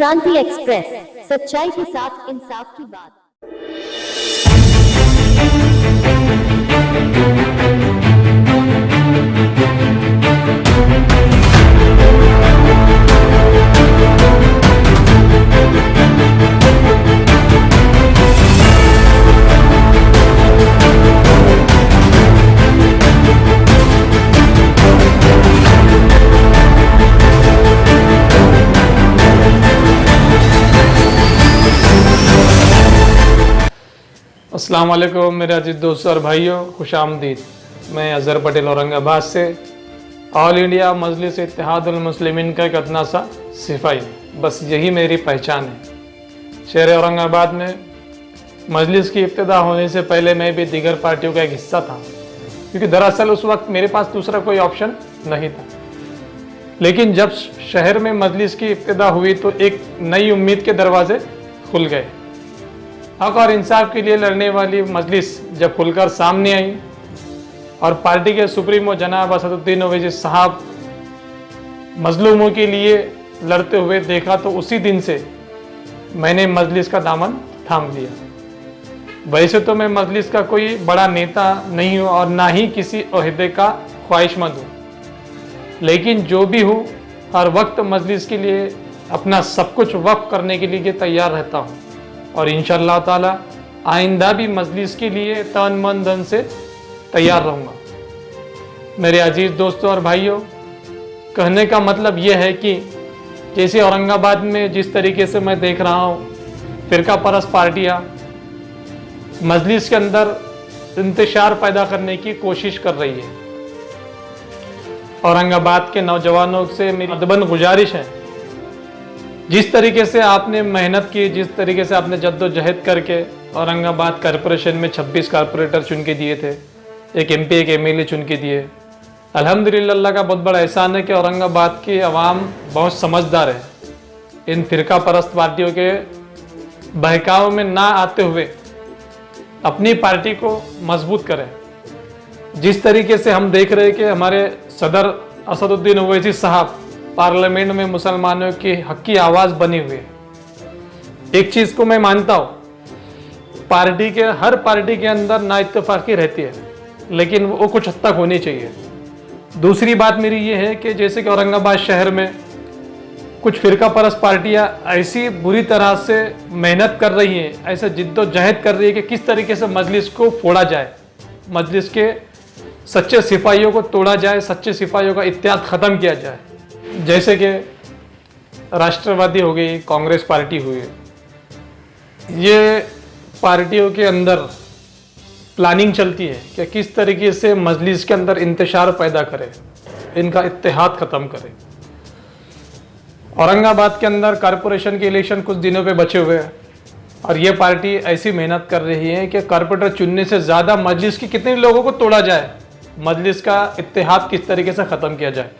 क्रांति एक्सप्रेस, सच्चाई के साथ इंसाफ की बात। अस्सलाम वालेकुम मेरे अजीज दोस्तों और भाइयों, खुशामदीद। मैं अज़हर पटेल औरंगाबाद से ऑल इंडिया मजलिस इत्तेहादुल मुस्लिमीन का एक अदना सा सिपाही, बस यही मेरी पहचान है। शहर औरंगाबाद में मजलिस की इब्तिदा होने से पहले मैं भी दीगर पार्टियों का एक हिस्सा था, क्योंकि दरअसल उस वक्त मेरे पास दूसरा कोई ऑप्शन नहीं था। लेकिन जब शहर में मजलिस की इब्तिदा हुई तो एक नई उम्मीद के दरवाजे खुल गए। हक और इंसाफ के लिए लड़ने वाली मजलिस जब खुलकर सामने आई और पार्टी के सुप्रीमो जनाब असदुद्दीन ओवैसी साहब मजलूमों के लिए लड़ते हुए देखा तो उसी दिन से मैंने मजलिस का दामन थाम लिया। वैसे तो मैं मजलिस का कोई बड़ा नेता नहीं हूँ और ना ही किसी ओहदे का ख्वाहिशमंद हूँ, लेकिन जो भी हूँ हर वक्त मजलिस के लिए अपना सब कुछ वक्फ करने के लिए तैयार रहता हूँ और इंशाअल्लाह ताला आइंदा भी मजलिस के लिए तन मन धन से तैयार रहूँगा। मेरे अजीज दोस्तों और भाइयों, कहने का मतलब यह है कि जैसे औरंगाबाद में जिस तरीके से मैं देख रहा हूँ फिरका परस्त पार्टियाँ मजलिस के अंदर इंतशार पैदा करने की कोशिश कर रही है। औरंगाबाद के नौजवानों से मेरी अदबन गुजारिश है, जिस तरीके से आपने मेहनत की, जिस तरीके से आपने जद्दोजहद करके औरंगाबाद कॉरपोरेशन में 26 कारपोरेटर चुन के दिए थे, एक एमपी एक एमएलए चुन के दिए। अल्हम्दुलिल्लाह, अल्लाह का बहुत बड़ा एहसान है कि औरंगाबाद की आवाम बहुत समझदार है। इन फिरका परस्त पार्टियों के बहकाव में ना आते हुए अपनी पार्टी को मजबूत करें। जिस तरीके से हम देख रहे हैं कि हमारे सदर असदुद्दीन ओवैसी साहब पार्लियामेंट में मुसलमानों की हक की आवाज़ बनी हुई है। एक चीज़ को मैं मानता हूँ, हर पार्टी के अंदर ना इत्तेफाकी रहती है, लेकिन वो कुछ हद तक होनी चाहिए। दूसरी बात मेरी ये है कि जैसे कि औरंगाबाद शहर में कुछ फिरका परस्त पार्टियाँ ऐसी बुरी तरह से मेहनत कर रही हैं, ऐसे जिद्दोजहद कर रही है कि किस तरीके से मजलिस को फोड़ा जाए, मजलिस के सच्चे सिपाहियों को तोड़ा जाए, सच्चे सिपाहियों का इत्तेहाद ख़त्म किया जाए। जैसे कि राष्ट्रवादी हो गई, कांग्रेस पार्टी हुई, ये पार्टियों के अंदर प्लानिंग चलती है कि किस तरीके से मजलिस के अंदर इंतशार पैदा करे, इनका इत्तेहाद ख़त्म करे। औरंगाबाद के अंदर कॉरपोरेशन के इलेक्शन कुछ दिनों पे बचे हुए हैं और ये पार्टी ऐसी मेहनत कर रही है कि कॉरपोरेटर चुनने से ज़्यादा मजलिस के कितने लोगों को तोड़ा जाए, मजलिस का इत्तेहाद किस तरीके से ख़त्म किया जाए।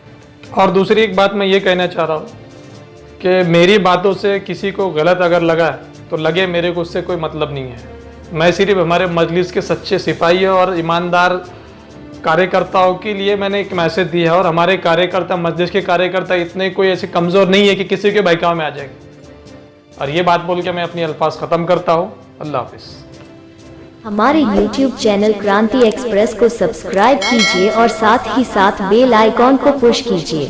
और दूसरी एक बात मैं ये कहना चाह रहा हूँ कि मेरी बातों से किसी को गलत अगर लगा तो लगे, मेरे को उससे कोई मतलब नहीं है। मैं सिर्फ हमारे मजलिस के सच्चे सिपाही और ईमानदार कार्यकर्ताओं के लिए मैंने एक मैसेज दिया है और हमारे कार्यकर्ता, मजलिस के कार्यकर्ता इतने कोई ऐसे कमज़ोर नहीं है कि किसी के बहकाव में आ जाएंगे। और ये बात बोल के मैं अपनी अल्फाज ख़त्म करता हूँ। अल्लाह हाफिज़। हमारे YouTube चैनल क्रांति एक्सप्रेस को सब्सक्राइब कीजिए और साथ ही साथ बेल आइकॉन को पुश कीजिए।